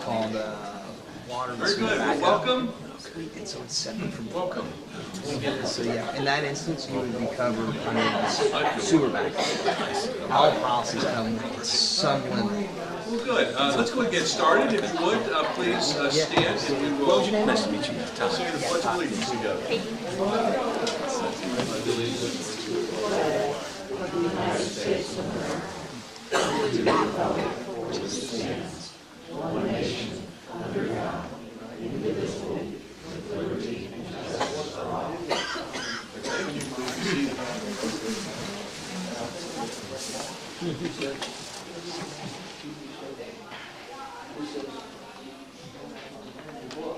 called water. Very good. Well, welcome. And so it's separate from Welcome. So yeah, in that instance, you would be covered under the sewer backup. All policies come with some limit. Well, good. Let's go ahead and get started. If you would, please stand and we will Nice to meet you. say the Pledge of Allegiance together.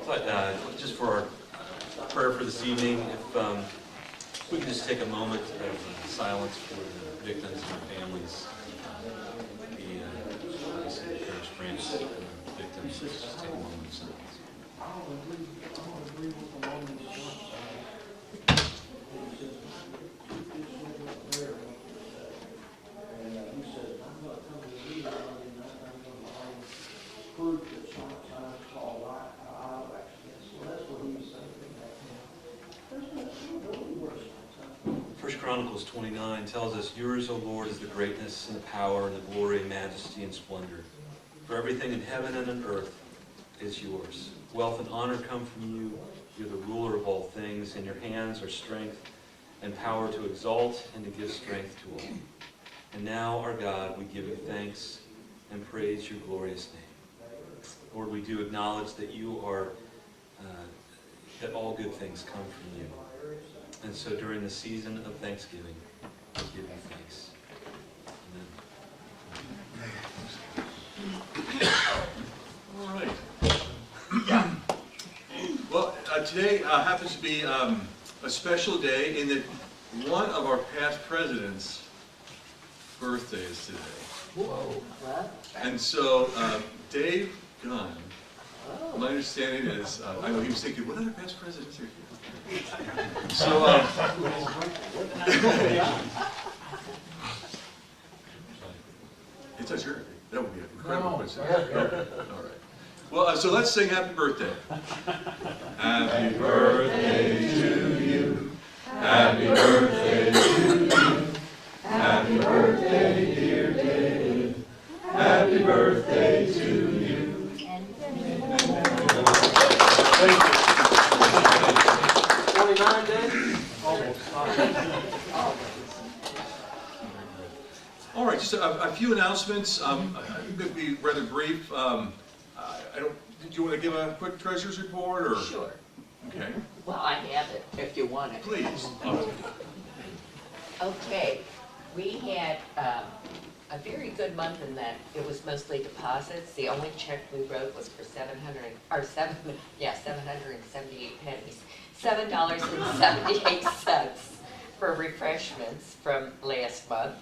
But just for our prayer for this evening, if we could just take a moment of silence for the victims and their families, the obviously the first friends and the victims, just take a moment of silence. First Chronicles 29 tells us, "Yours, O Lord, is the greatness and the power and the glory and majesty and splendor. For everything in heaven and on earth is yours. Wealth and honor come from you. You're the ruler of all things. In your hands are strength and power to exalt and to give strength to all. And now, our God, we give you thanks and praise your glorious name. Lord, we do acknowledge that you are, that all good things come from you. And so during the season of Thanksgiving, we give you thanks." Amen. All right. Well, today happens to be a special day in that one of our past presidents' birthday is today. Whoa. And so Dave Gunn, my understanding is, I know he was thinking, what other past presidents are here? So, it's a sure. That would be an incredible coincidence. Okay. All right. Well, so let's sing Happy Birthday. Happy birthday to you. Happy birthday to you. Happy birthday, dear Dave. Happy birthday to you. Thank you. 29 days? Almost. All right, just a few announcements. I'm going to be rather brief. Did you want to give a quick treasurer's report, or? Sure. Okay. Well, I have it, if you want it. Please. Okay, we had a very good month in that it was mostly deposits. The only check we wrote was for 778 pennies. $7.78 for refreshments from last month.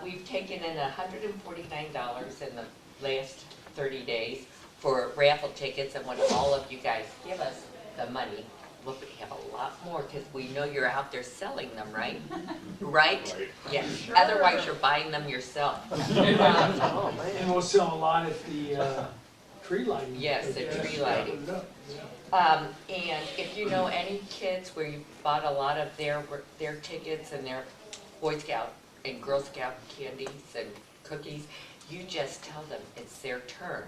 We've taken in $149 in the last 30 days for raffle tickets, and when all of you guys give us the money, we'll have a lot more because we know you're out there selling them, right? Right? Yes. Sure. Otherwise, you're buying them yourself. And we'll sell a lot at the tree lighting. Yes, the tree lighting. And if you know any kids where you bought a lot of their tickets and their Boy Scout and Girl Scout candies and cookies, you just tell them it's their turn.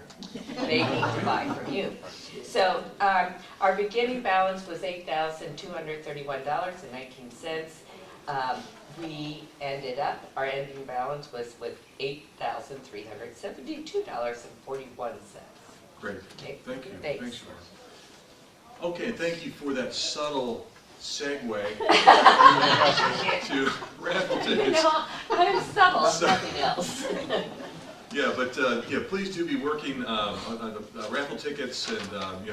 They need to buy from you. So our beginning balance was $8,231.19. We ended up, our ending balance was with $8,372.41. Great. Okay. Thank you. Thanks. Thanks, Sharon. Okay, thank you for that subtle segue to raffle tickets. You know, I'm subtle, nothing else. Yeah, but please do be working on the raffle tickets, and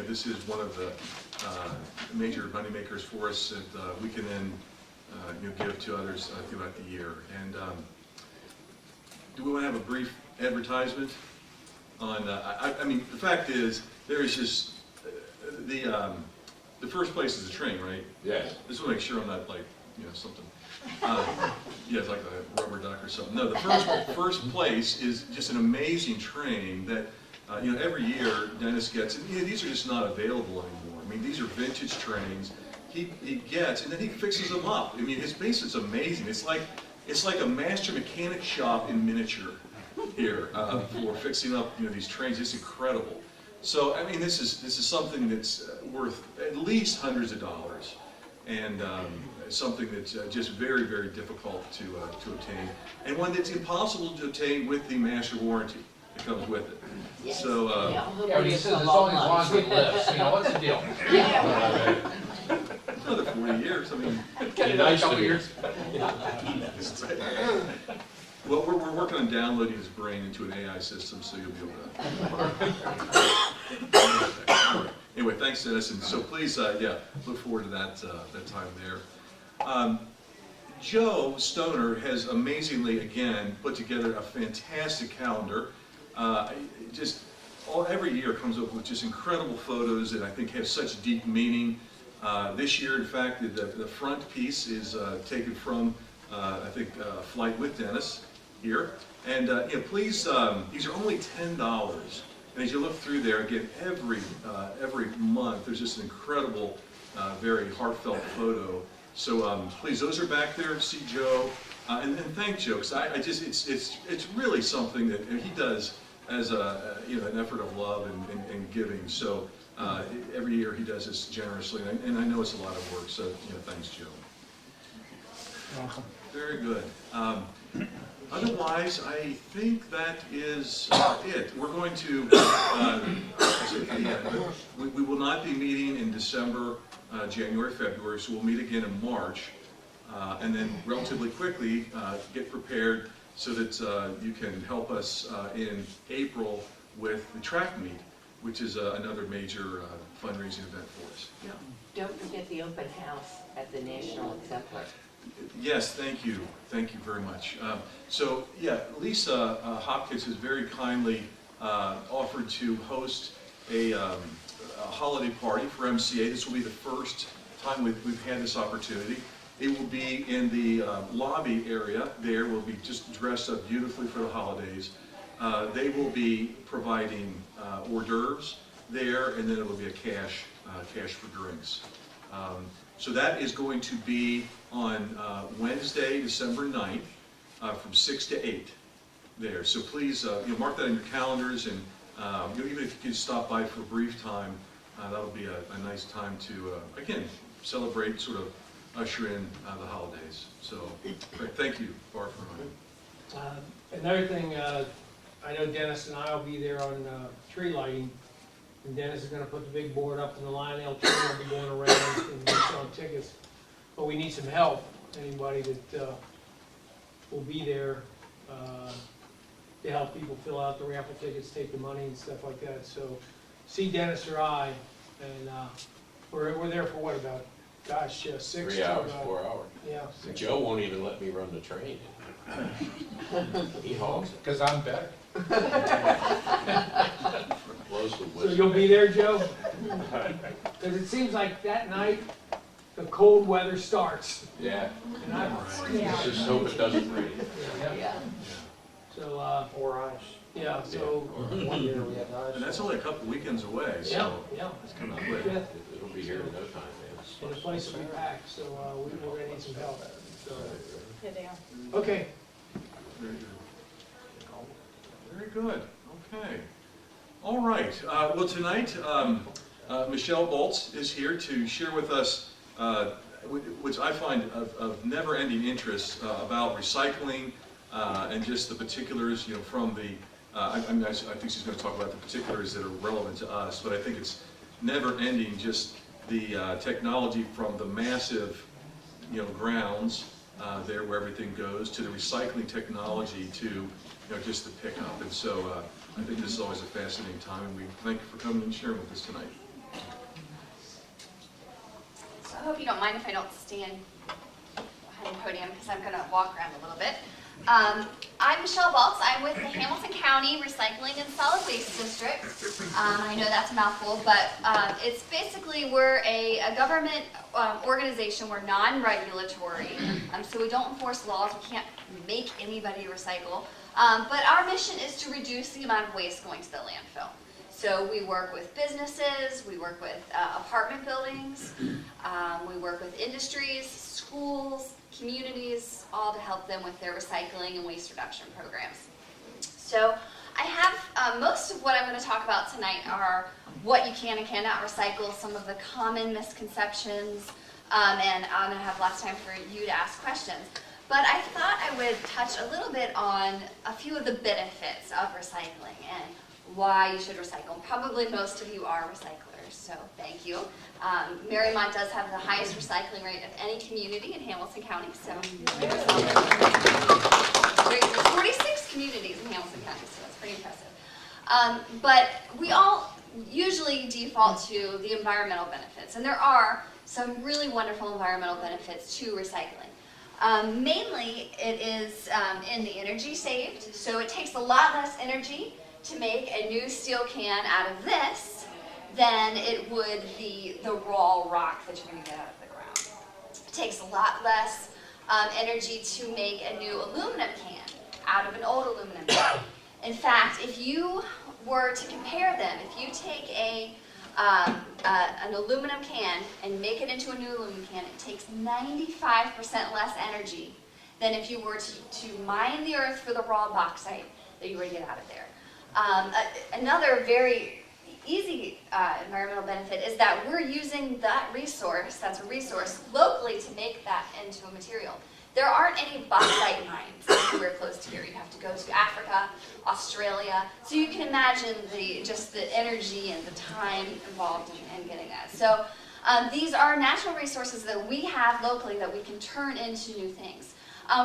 this is one of the major money makers for us that we can then give to others throughout the year. And do we want to have a brief advertisement on? I mean, the fact is, there is just the first place is the train, right? Yes. Just want to make sure I'm not like something. Yeah, it's like a rubber duck or something. No, the first place is just an amazing train that every year Dennis gets, and these are just not available anymore. I mean, these are vintage trains. He gets, and then he fixes them up. I mean, his base is amazing. It's like a master mechanic shop in miniature here for fixing up these trains. It's incredible. So I mean, this is something that's worth at least hundreds of dollars, and something that's just very, very difficult to obtain, and one that's impossible to obtain with the master warranty that comes with it. Yes. So Yeah, but he says it's only as long as it lives, what's the deal? another 40 years. I mean, Get a nice couple years. well, we're working on downloading his brain into an AI system, so you'll be able to. Anyway, thanks, Dennis, and so please, look forward to that time there. Joe Stoner has amazingly, again, put together a fantastic calendar. Every year comes up with just incredible photos that I think have such deep meaning. This year, in fact, the front piece is taken from, I think, a flight with Dennis here. And please, these are only $10. And as you look through there, again, every month, there's just an incredible, very heartfelt photo. So please, those are back there. See Joe, and thank Joe, because it's really something that he does as an effort of love and giving. So every year he does this generously, and I know it's a lot of work. So thanks, Joe. Very good. Otherwise, I think that is it. We're going to, we will not be meeting in December, January, February, so we'll meet again in March, and then relatively quickly get prepared so that you can help us in April with the track meet, which is another major fundraising event for us. Yeah. Don't forget the open house at the National Exemplar. Yes, thank you. Thank you very much. So, Lisa Hopkins has very kindly offered to host a holiday party for MCA. This will be the first time we've had this opportunity. It will be in the lobby area there. We'll be just dressed up beautifully for the holidays. They will be providing hors d'oeuvres there, and then it will be a cash for drinks. So that is going to be on Wednesday, December 9th, from 6 to 8 there. So please mark that in your calendars, and even if you can stop by for a brief time, that'll be a nice time to, again, celebrate, sort of usher in the holidays. So great. Thank you, Bart, for reminding. Another thing, I know Dennis and I will be there on tree lighting, and Dennis is going to put the big board up, and the Lionel train will be going around and selling tickets. But we need some help. Anybody that will be there to help people fill out the raffle tickets, take the money and stuff like that. So see Dennis or I, and we're there for what, about, gosh, 6 3 to hours, about, 4 hours. yeah. 6 Joe won't even let me run the train. He hauls it. Because I'm better. Blows the So whistle. you'll be there, Joe? Because it seems like that night, the cold weather starts. Yeah, And I, let's just hope it doesn't rain. Yeah. so, Or ice. yeah, so, One year we had ice. And that's only a couple weekends away, yeah, so yeah. it's coming up quick. Fifth, It'll be here in no time, man. and the place will be packed, so we're gonna need some help. So, Here they are. okay. Very good. Very good. Okay. All right. Well, tonight, Michell Boltz is here to share with us, which I find of never-ending interest about recycling and just the particulars, from the. I think she's going to talk about the particulars that are relevant to us, but I think it's never-ending, just the technology from the massive, grounds there where everything goes, to the recycling technology, to just the pickup. And so I think this is always a fascinating time, and we thank you for coming and sharing with us tonight. So I hope you don't mind if I don't stand behind the podium because I'm going to walk around a little bit. I'm Michell Boltz. I'm with the Hamilton County Recycling and Solid Waste District. I know that's a mouthful, but it's basically, we're a government organization. We're non-regulatory, so we don't enforce laws. We can't make anybody recycle. But our mission is to reduce the amount of waste going to the landfill. So we work with businesses, we work with apartment buildings, we work with industries, schools, communities, all to help them with their recycling and waste reduction programs. So I have, most of what I'm going to talk about tonight are what you can and cannot recycle, some of the common misconceptions, and I'm going to have lots of time for you to ask questions. But I thought I would touch a little bit on a few of the benefits of recycling and why you should recycle. Probably most of you are recyclers, so thank you. Mariemont does have the highest recycling rate of any community in Hamilton County, so there's 46 communities in Hamilton County, so that's pretty impressive. But we all usually default to the environmental benefits, and there are some really wonderful environmental benefits to recycling. Mainly, it is in the energy saved, so it takes a lot less energy to make a new steel can out of this than it would the raw rock that you're going to get out of the ground. It takes a lot less energy to make a new aluminum can out of an old aluminum can. In fact, if you were to compare them, if you take an aluminum can and make it into a new aluminum can, it takes 95% less energy than if you were to mine the earth for the raw bauxite that you were to get out of there. Another very easy environmental benefit is that we're using that resource, that's a resource, locally to make that into a material. There aren't any bauxite mines anywhere close to here. You have to go to Africa, Australia. So you can imagine just the energy and the time involved in getting that. So these are natural resources that we have locally that we can turn into new things,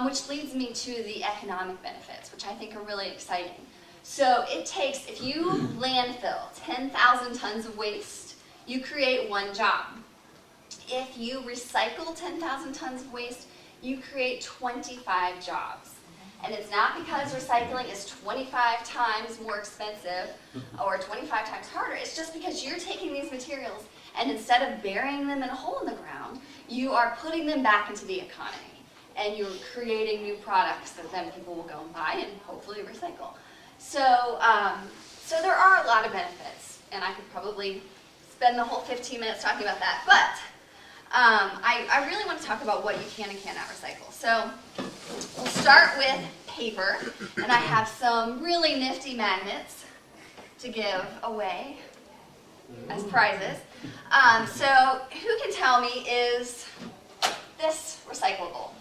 which leads me to the economic benefits, which I think are really exciting. So it takes, if you landfill 10,000 tons of waste, you create one job. If you recycle 10,000 tons of waste, you create 25 jobs. And it's not because recycling is 25 times more expensive or 25 times harder. It's just because you're taking these materials and instead of burying them in a hole in the ground, you are putting them back into the economy. And you're creating new products that then people will go and buy and hopefully recycle. So, so there are a lot of benefits, and I could probably spend the whole 15 minutes talking about that, but I really want to talk about what you can and cannot recycle. So we'll start with paper, and I have some really nifty magnets to give away as prizes. So who can tell me, is this recyclable?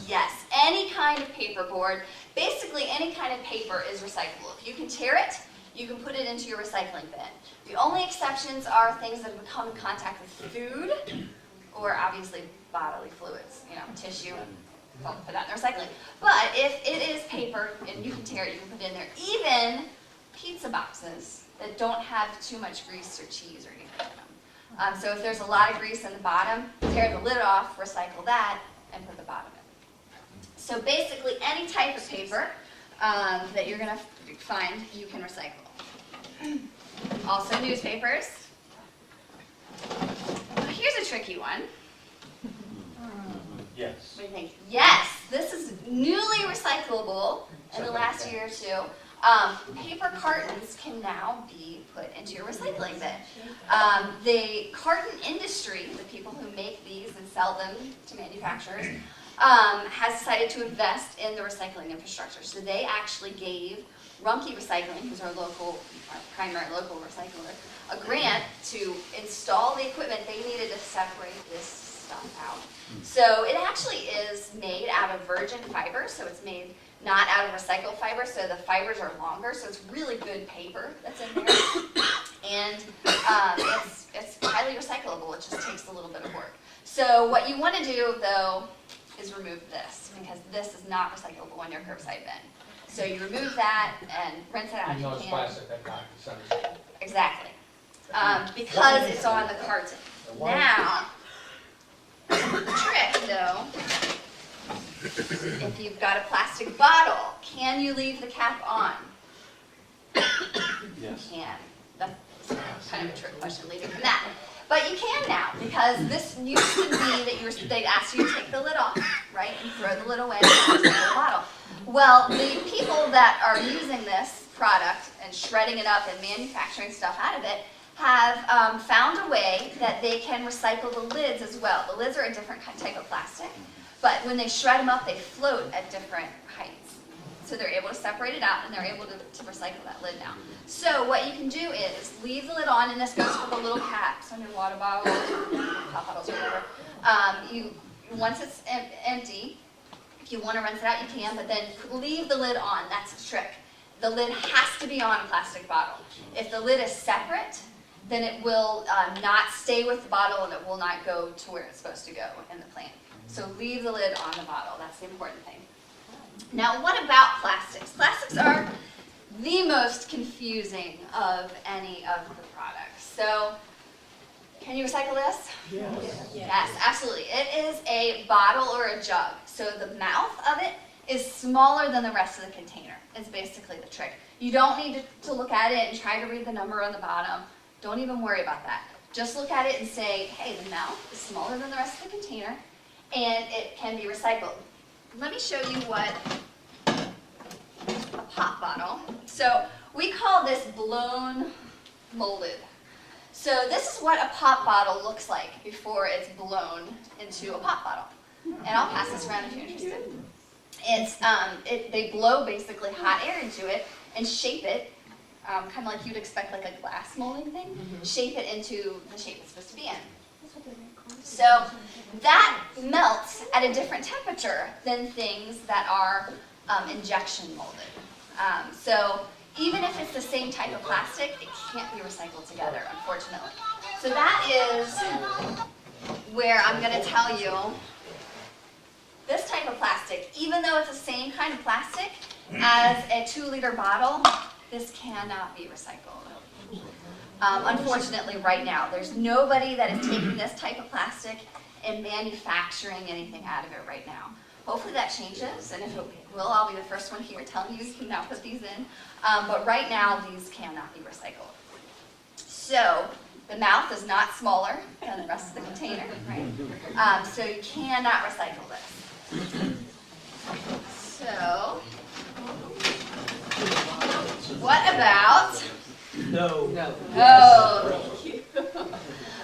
Yes, any kind of paperboard. Basically, any kind of paper is recyclable. If you can tear it, you can put it into your recycling bin. The only exceptions are things that have come in contact with food or obviously bodily fluids, tissue. Don't put that in the recycling. But if it is paper and you can tear it, you can put it in there. Even pizza boxes that don't have too much grease or cheese or anything in them. So if there's a lot of grease in the bottom, tear the lid off, recycle that, and put the bottom in. So basically any type of paper that you're going to find, you can recycle. Also newspapers. Here's a tricky one. Yes. What do you think? Yes, this is newly recyclable in the last year or two. Paper cartons can now be put into your recycling bin. The carton industry, the people who make these and sell them to manufacturers, has decided to invest in the recycling infrastructure. So they actually gave Rumpke Recycling, who's our primary local recycler, a grant to install the equipment they needed to separate this stuff out. So it actually is made out of virgin fiber, so it's made not out of recycled fiber, so the fibers are longer, so it's really good paper that's in there. And it's highly recyclable, it just takes a little bit of work. So what you want to do, though, is remove this, because this is not recyclable in your curbside bin. So you remove that and rinse it out if you it's can. plastic, that got misunderstood. Exactly. Because it's on the carton. Now, the trick, though, if you've got a plastic bottle, can you leave the cap on? Yes. You can. That's kind of a trick question leading from that. But you can now, because this used to be that they'd ask you to take the lid off, right, and throw the lid away and recycle the bottle. Well, the people that are using this product and shredding it up and manufacturing stuff out of it have found a way that they can recycle the lids as well. The lids are a different type of plastic, but when they shred them up, they float at different heights. So they're able to separate it out, and they're able to recycle that lid now. So what you can do is leave the lid on, and this goes for the little caps on your water bottles, pop bottles, or whatever. Once it's empty, if you want to rinse it out, you can, but then leave the lid on. That's the trick. The lid has to be on a plastic bottle. If the lid is separate, then it will not stay with the bottle, and it will not go to where it's supposed to go in the plant. So leave the lid on the bottle. That's the important thing. Now, what about plastics? Plastics are the most confusing of any of the products. So, can you recycle this? Yes, absolutely. It is a bottle or a jug. So the mouth of it is smaller than the rest of the container. It's basically the trick. You don't need to look at it and try to read the number on the bottom. Don't even worry about that. Just look at it and say, hey, the mouth is smaller than the rest of the container, and it can be recycled. Let me show you what a pop bottle. So we call this blown molded. So this is what a pop bottle looks like before it's blown into a pop bottle. And I'll pass this around if you're interested. They blow basically hot air into it and shape it, kind of like you'd expect like a glass molding thing, shape it into the shape it's supposed to be in. So that melts at a different temperature than things that are injection molded. So even if it's the same type of plastic, it can't be recycled together, unfortunately. So that is where I'm going to tell you this type of plastic, even though it's the same kind of plastic as a 2-liter bottle, this cannot be recycled. Unfortunately, right now, there's nobody that is taking this type of plastic and manufacturing anything out of it right now. Hopefully that changes, and if it will, I'll be the first one here telling you can now put these in. But right now, these cannot be recycled. So the mouth is not smaller than the rest of the container, right? So you cannot recycle this. So what about? No. Oh, thank you.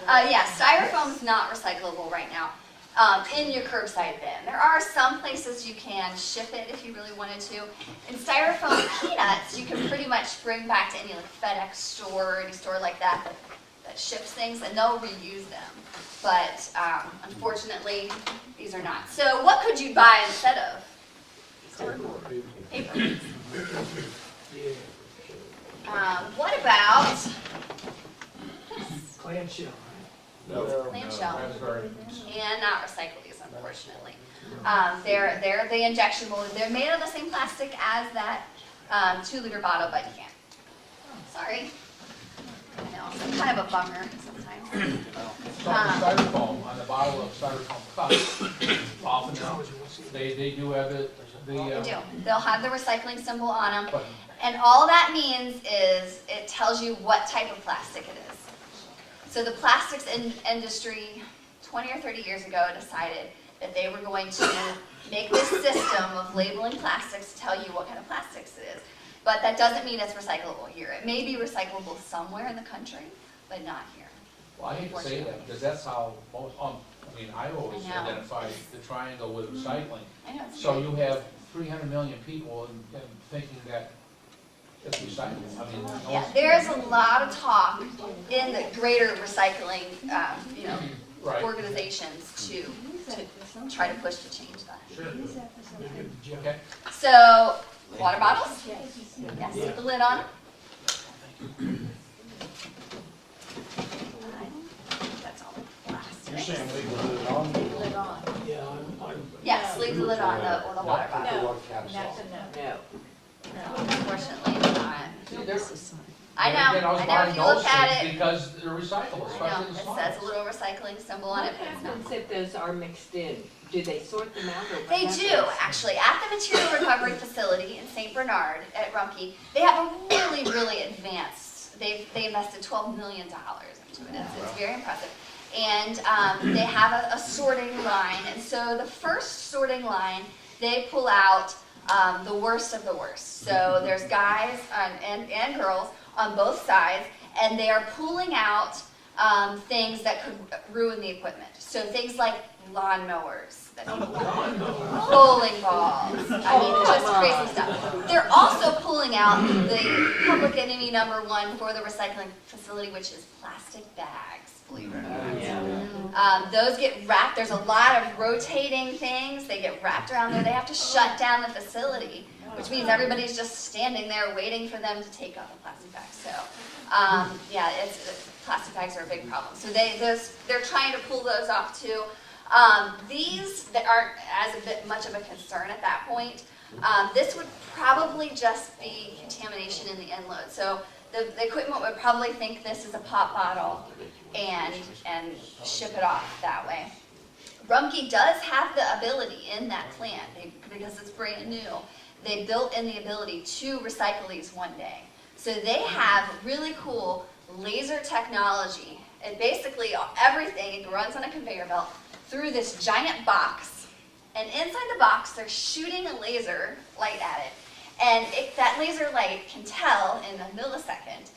Yeah, styrofoam is not recyclable right now. In your curbside bin. There are some places you can ship it if you really wanted to. And styrofoam peanuts you can pretty much bring back to any like FedEx store or any store like that ships things, and they'll reuse them. But unfortunately, these are not. So what could you buy instead of? Paper. What about Clamshell. clamshell? Cannot recycle these, unfortunately. They're the injection molded. They're made of the same plastic as that 2-liter bottle, but you can't. Sorry. I know, it's kind of a bummer sometimes. Styrofoam on the bottle of styrofoam cups, often they do have it. They do. They'll have the recycling symbol on them. And all that means is it tells you what type of plastic it is. So the plastics industry 20 or 30 years ago decided that they were going to make this system of labeling plastics to tell you what kind of plastics it is. But that doesn't mean it's recyclable here. It may be recyclable somewhere in the country, but not here. Well, I hate to say that, because that's how most, I always identify the triangle with recycling. I know. It's So you have 300 million people and thinking that it's recycling. Yeah, there's a lot of talk in the greater recycling, Right. organizations to try to push to change that. Sure. Okay. So, water bottles? Yes, with the lid on. That's all plastic. You're saying leave the lid on? Lid on. Yeah, Yes, leave the lid on the water bottle. No, that's a no. Unfortunately, not. I And again, know, was if buying you look those at things it, Because they're recyclable, I especially know, the it small says a ones. little recycling symbol on What it, but it's not. happens if those are mixed in? Do they sort them out or what They happens? do, actually. At the Material Recovery Facility in St. Bernard at Rumpke, they have a really, really advanced, they invested $12 million into it. It's very impressive. And they have a sorting line. And so the first sorting line, they pull out the worst of the worst. So there's guys and girls on both sides, and they are pulling out things that could ruin the equipment. So things like lawnmowers, bowling balls, I mean, just crazy stuff. They're also pulling out the public enemy #1 for the recycling facility, which is plastic bags, believe it or not. Those get wrapped, there's a lot of rotating things, they get wrapped around there, they have to shut down the facility, which means everybody's just standing there waiting for them to take out the plastic bags. So, yeah, plastic bags are a big problem. So they're trying to pull those off too. These that aren't as much of a concern at that point. This would probably just be contamination in the inload. So the equipment would probably think this is a pop bottle and ship it off that way. Rumpke does have the ability in that plant, because it's brand new, they built in the ability to recycle these one day. So they have really cool laser technology. And basically everything runs on a conveyor belt through this giant box. And inside the box, they're shooting a laser light at it. And that laser light can tell in a millisecond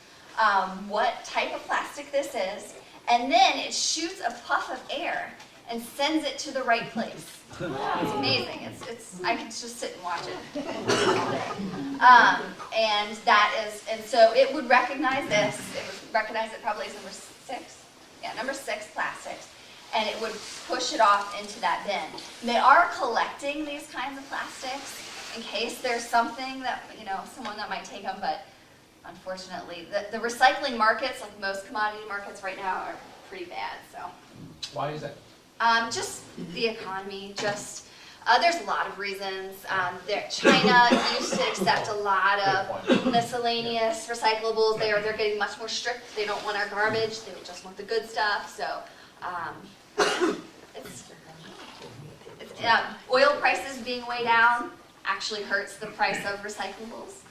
what type of plastic this is. And then it shoots a puff of air and sends it to the right place. It's amazing. I could just sit and watch it. And so it would recognize this. It would recognize it probably as number 6. Yeah, number 6 plastics. And it would push it off into that bin. And they are collecting these kinds of plastics in case there's something that, someone that might take them, but unfortunately, the recycling markets, like most commodity markets right now, are pretty bad, so. Why is that? Just the economy, there's a lot of reasons. China used to accept a lot of miscellaneous recyclables. They're getting much more strict. They don't want our garbage. They just want the good stuff. So oil prices being way down actually hurts the price of recyclables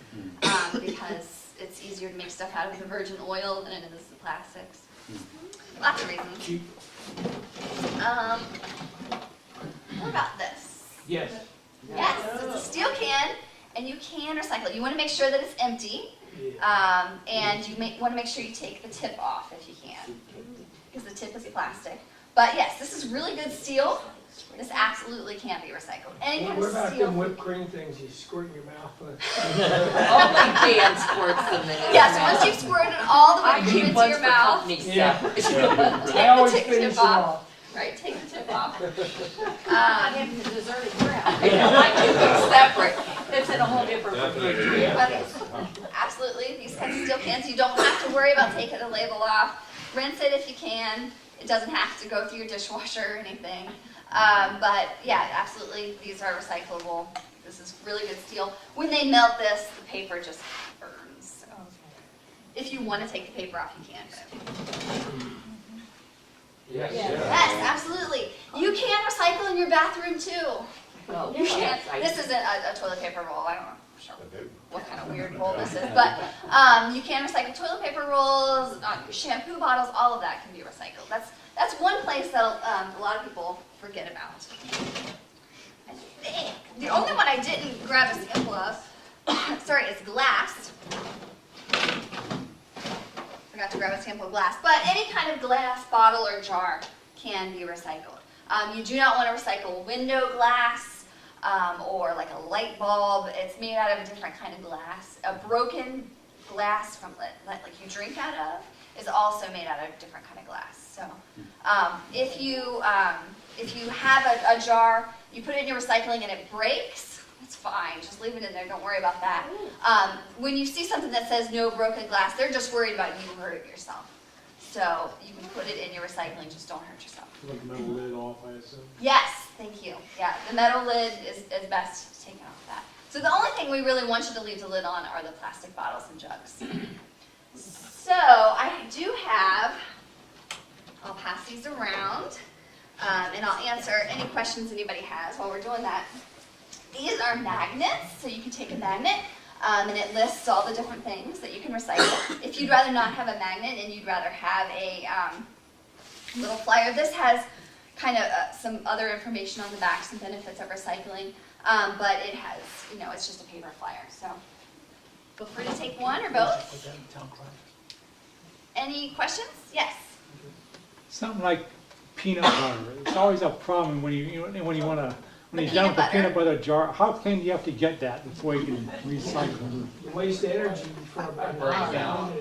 because it's easier to make stuff out of the virgin oil than it is the plastics. Lots of reasons. What about this? Yes. Yes, it's a steel can, and you can recycle it. You want to make sure that it's empty, and you want to make sure you take the tip off if you can, because the tip is plastic. But yes, this is really good steel. This absolutely can be recycled. Any kind What of about steel. them whipped cream things you squirt in your mouth with? Only Dan squirts them in his Yes, mouth. once you've squirted all the I whipped cream keep into ones your for mouth, company Yeah. stuff. I always take the finish tip them off. off. Right, take the tip off. I have the deserted ground. I know, I keep them separate. It's in a whole different refrigerator. But absolutely, these kinds of steel cans, you don't have to worry about taking the label off. Rinse it if you can. It doesn't have to go through your dishwasher or anything. But yeah, absolutely, these are recyclable. This is really good steel. When they melt this, the paper just burns. So if you want to take the paper off, you can. Yes. Yes, absolutely. You can recycle in your bathroom too. Oh, You can. yes, I- This isn't a toilet paper roll. I don't know what kind of weird roll this is, but you can recycle toilet paper rolls, shampoo bottles. All of that can be recycled. That's one place that a lot of people forget about. I think the only one I didn't grab a sample of, sorry, is glass. Forgot to grab a sample of glass, but any kind of glass bottle or jar can be recycled. You do not want to recycle window glass or like a light bulb. It's made out of a different kind of glass. A broken glass from like you drink out of is also made out of a different kind of glass. So if you have a jar, you put it in your recycling and it breaks, it's fine. Just leave it in there. Don't worry about that. When you see something that says no broken glass, they're just worried about you hurting yourself. So you can put it in your recycling. Just don't hurt yourself. Like the metal lid off, I assume? Yes, thank you. Yeah, the metal lid is best taken off that. So the only thing we really want you to leave the lid on are the plastic bottles and jugs. So I do have, I'll pass these around, and I'll answer any questions anybody has while we're doing that. These are magnets, so you can take a magnet, and it lists all the different things that you can recycle. If you'd rather not have a magnet and you'd rather have a little flyer, this has kind of some other information on the back, some benefits of recycling. but it has, it's just a paper flyer. So feel free to take one or both. Any questions? Yes. Something like peanut butter. It's always a problem when you done with the peanut butter jar. How clean do you have to get that before you can recycle it? Waste energy for about an hour.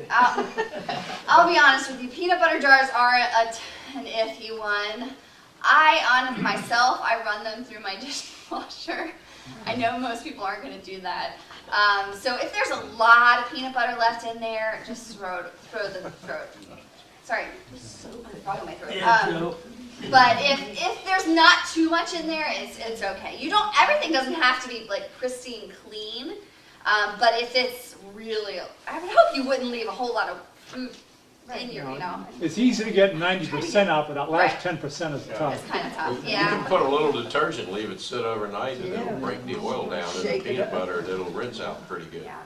I'll be honest with you, peanut butter jars are an iffy one. Myself, I run them through my dishwasher. I know most people aren't going to do that. So if there's a lot of peanut butter left in there, just throw it. Sorry, frog in my throat. But if there's not too much in there, it's okay. Everything doesn't have to be like pristine clean. But if it's really, I would hope you wouldn't leave a whole lot of food in your, It's easy to get 90% out, but that last Right. 10% is tough. It's kind of tough, You yeah. can put a little detergent, leave it sit overnight, and it'll break the oil down in the peanut butter, and it'll rinse out pretty good. Yeah.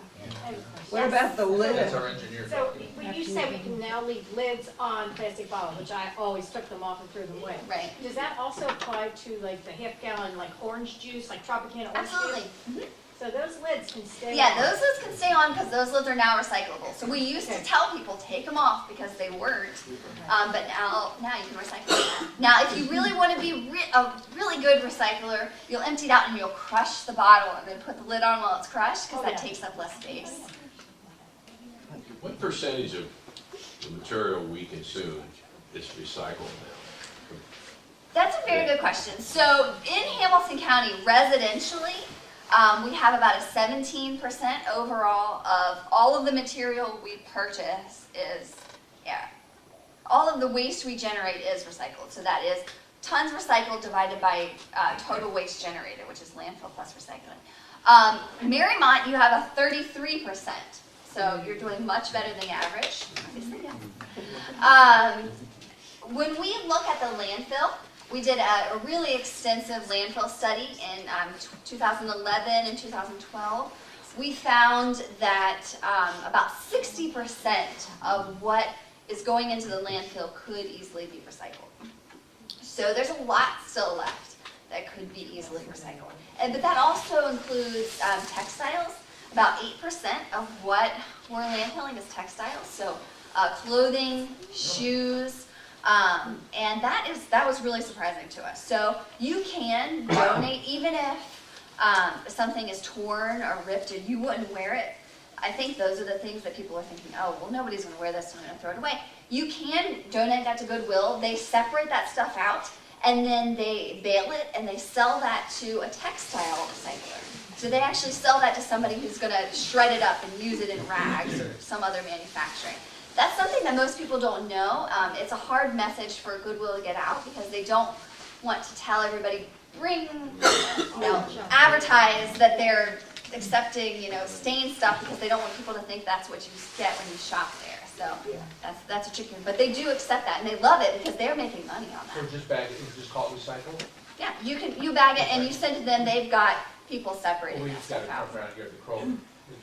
What about the lid? That's our engineer. So when you say we can now leave lids on plastic bottles, which I always took them off and threw them away. Right. Does that also apply to like the half-gallon like orange juice, like Tropicana orange Absolutely. juice? So those lids can stay Yeah, on. those lids can stay on because those lids are now recyclable. So we used to tell people take them off because they weren't, but now you can recycle them. Now, if you really want to be a really good recycler, you'll empty it out and you'll crush the bottle and then put the lid on while it's crushed because that takes up less space. What percentage of the material we consume is recycled now? That's a very good question. So in Hamilton County, residentially, we have about a 17% overall of all of the material we purchase all of the waste we generate is recycled. So that is tons recycled divided by total waste generated, which is landfill plus recycling. Mariemont, you have a 33%. So you're doing much better than the average. Obviously, yes. When we look at the landfill, we did a really extensive landfill study in 2011 and 2012. We found that about 60% of what is going into the landfill could easily be recycled. So there's a lot still left that could be easily recycled. But that also includes textiles. About 8% of what we're landfilling is textiles. So clothing, shoes, and that was really surprising to us. So you can donate, even if something is torn or ripped and you wouldn't wear it. I think those are the things that people are thinking, oh, well, nobody's going to wear this, so I'm going to throw it away. You can donate that to Goodwill. They separate that stuff out, and then they bale it, and they sell that to a textile recycler. So they actually sell that to somebody who's going to shred it up and use it in rags or some other manufacturing. That's something that most people don't know. It's a hard message for Goodwill to get out because they don't want to tell everybody, advertise that they're accepting, stained stuff because they don't want people to think that's what you get when you shop there. So that's a tricky one. But they do accept that and they love it because they're making money on that. So just bag it, just call it recycle? Yeah, you bag it and you send it to them. They've got people separating We that just got stuff to out. come around here at the Crow.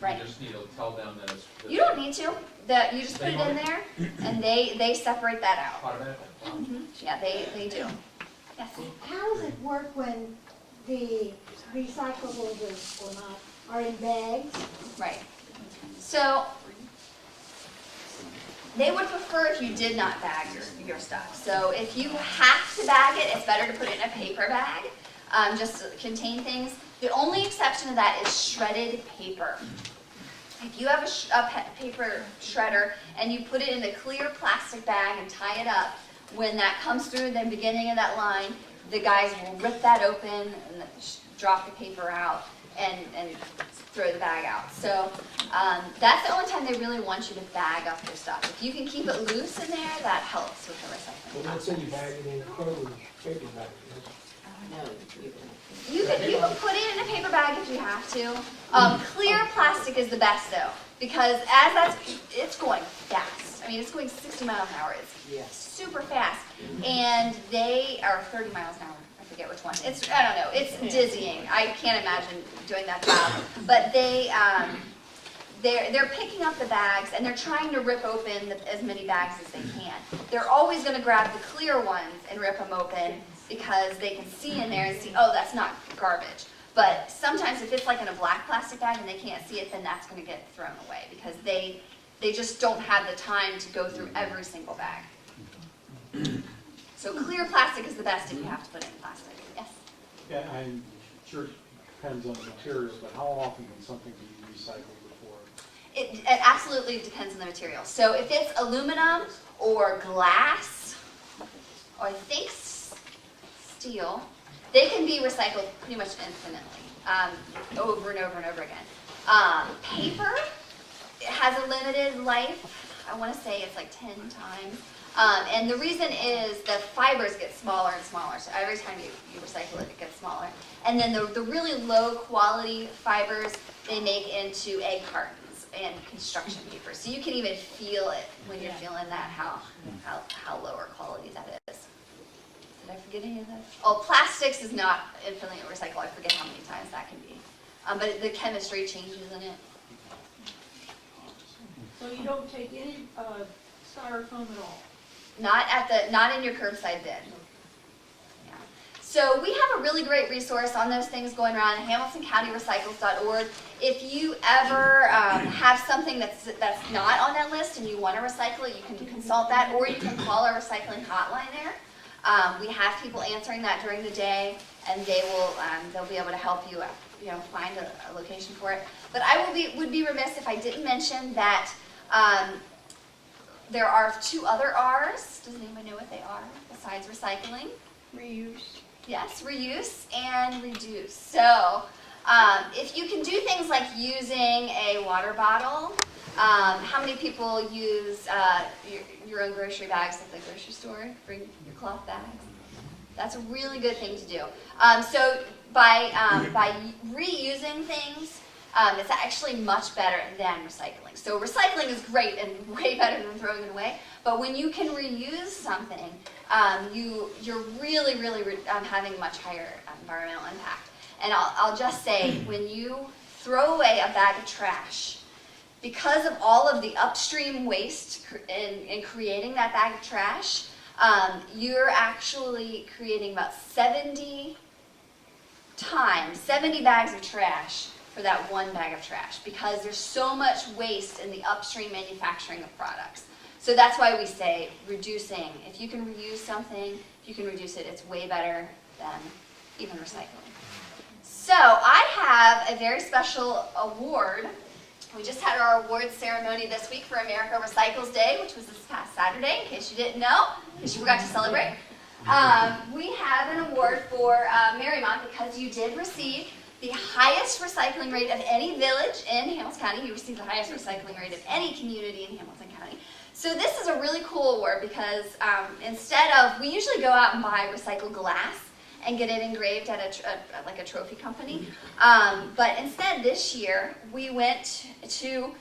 Right. We just need to tell them that it's. You don't need to. You just put it in there and they separate that out. Automatically. Yeah, they do. Yes. How does it work when the recyclables or not are in bags? Right. So they would prefer if you did not bag your stuff. So if you have to bag it, it's better to put it in a paper bag, just to contain things. The only exception to that is shredded paper. If you have a paper shredder and you put it in a clear plastic bag and tie it up, when that comes through the beginning of that line, the guys will rip that open and drop the paper out and throw the bag out. So that's the only time they really want you to bag up your stuff. If you can keep it loose in there, that helps with the recycling. Well, let's say you bag it in a Kroger's paper bag. You can put it in a paper bag if you have to. Clear plastic is the best though, because it's going fast. I mean, it's going 60 miles an hour. It's super fast, and they are 30 miles an hour. I forget which one. I don't know. It's dizzying. I can't imagine doing that job. But they're picking up the bags and they're trying to rip open as many bags as they can. They're always going to grab the clear ones and rip them open because they can see in there and see, oh, that's not garbage. But sometimes if it's like in a black plastic bag and they can't see it, then that's gonna get thrown away because they just don't have the time to go through every single bag. So clear plastic is the best if you have to put it in plastic, yes? Yeah, I'm sure it depends on the material, but how often can something be recycled before? It absolutely depends on the material. So if it's aluminum or glass, or I think steel, they can be recycled pretty much infinitely, over and over and over again. Paper has a limited life. I want to say it's like 10 times. And the reason is the fibers get smaller and smaller. So every time you recycle it, it gets smaller. And then the really low quality fibers, they make into egg cartons and construction paper. So you can even feel it when you're feeling that, how lower quality that is. Did I forget any of that? Oh, plastics is not infinitely recyclable. I forget how many times that can be. But the chemistry changes in it. So you don't take any styrofoam at all? Not in your curbside bin. Yeah. So we have a really great resource on those things going around, HamiltonCountyRecycles.org. If you ever have something that's not on that list and you want to recycle it, you can consult that, or you can call our recycling hotline there. We have people answering that during the day, and they'll be able to help you, find a location for it. But I would be remiss if I didn't mention that there are 2 other R's. Does anybody know what they are besides recycling? Reuse. Yes, reuse and reduce. So if you can do things like using a water bottle, how many people use your own grocery bags at the grocery store? Bring your cloth bags. That's a really good thing to do. So by reusing things, it's actually much better than recycling. So recycling is great and way better than throwing it away. But when you can reuse something, you're really having much higher environmental impact. And I'll just say, when you throw away a bag of trash, because of all of the upstream waste in creating that bag of trash, you're actually creating about 70 bags of trash for that one bag of trash, because there's so much waste in the upstream manufacturing of products. So that's why we say reducing. If you can reuse something, if you can reduce it, it's way better than even recycling. So I have a very special award. We just had our awards ceremony this week for America Recycles Day, which was this past Saturday, in case you didn't know, in case you forgot to celebrate. We have an award for Mariemont because you did receive the highest recycling rate of any village in Hamilton County. You received the highest recycling rate of any community in Hamilton County. So this is a really cool award because instead of, we usually go out and buy recycled glass and get it engraved at like a trophy company. But instead this year, we went to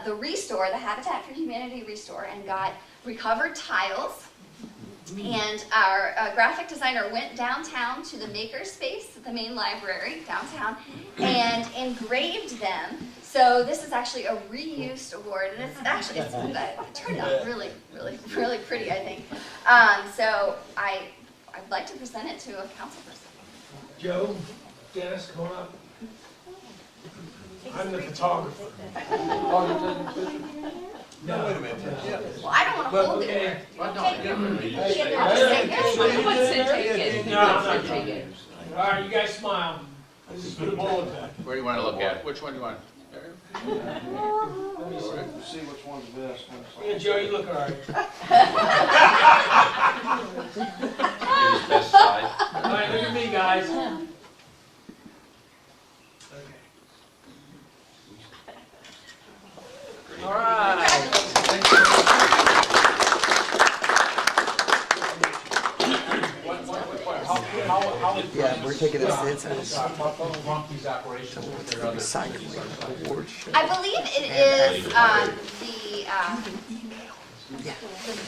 the Restore, the Habitat for Humanity Restore, and got recovered tiles. And our graphic designer went downtown to the maker space at the main library downtown and engraved them. So this is actually a reused award, and it turned out really pretty, I think. So I'd like to present it to a council person. Joe, Dennis, come on up. I'm the photographer. No, wait a minute. Yeah. Well, I don't want to hold it. Well, no, No, I'm not taking it. All right, you guys smile. This is for the bulletin. Where do you want to look at? Which one do you want? Let me See which one's best. Yeah, Joe, you look all right. His best side. All right, look at me, guys. All right. Yeah, we're taking a sense of These operations with their other. recycling award show. I believe it is the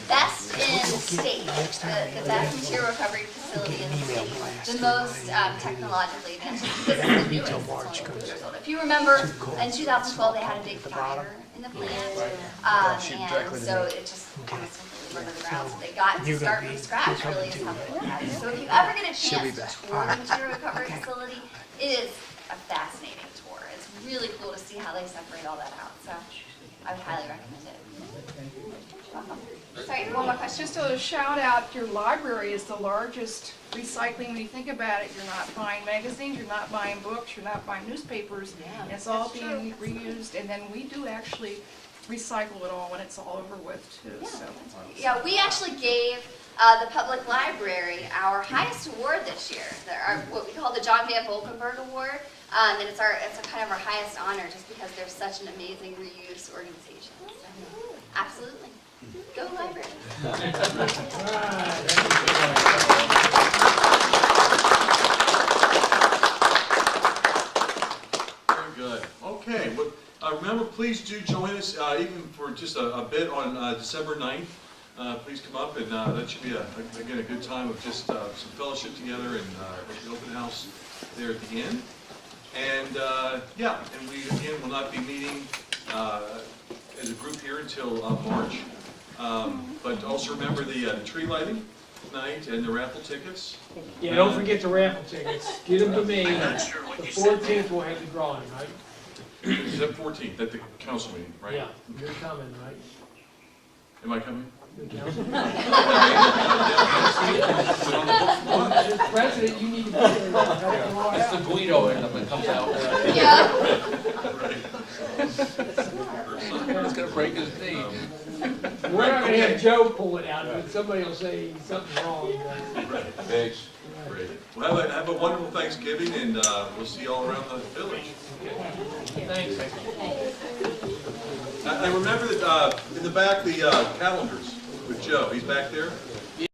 best in the state, the best material recovery facility in the state, the most technologically advanced, because it's the newest, it's only 2 years old. If you remember, in 2012, they had a big fire in the plant, and so it just kind of simply burned to the ground. ground. So they got to start from scratch really is how they look at it. So if you ever get a chance to tour the material recovery facility, it is a fascinating tour. It's really cool to see how they separate all that out. So I would highly recommend it. Sorry, one more question. Just a shout out, your library is the largest recycling. When you think about it, you're not buying magazines, you're not buying books, you're not buying newspapers. Yeah, It's all being reused, and then we do actually recycle it all when it's all over with too. Yeah, So yeah, we actually gave the public library our highest award this year, what we call the John Van Volkenberg Award, and it's a kind of our highest honor just because they're such an amazing reuse organization. So, absolutely, go library. Very good. Okay, well, remember, please do join us, even for just a bit on December 9th. Please come up, and that should be, again, a good time of just some fellowship together and at the open house there at the end. And, yeah, and we, again, will not be meeting as a group here until March. But also remember the tree lighting night and the raffle tickets. Yeah, don't forget the raffle tickets. Get them to me. The 14th we'll have the drawing, right? Is that 14th, at the council meeting, right? Yeah, you're coming, right? Am I coming? You're coming. As president, you need to be there. That's the Guido that comes out. Yeah. It's gonna break his knee. We're not gonna have Joe pull it out, but somebody will say something's wrong. Thanks. Great. Well, have a wonderful Thanksgiving, and we'll see you all around the village. Thanks. I remember that in the back, the calendars with Joe. He's back there.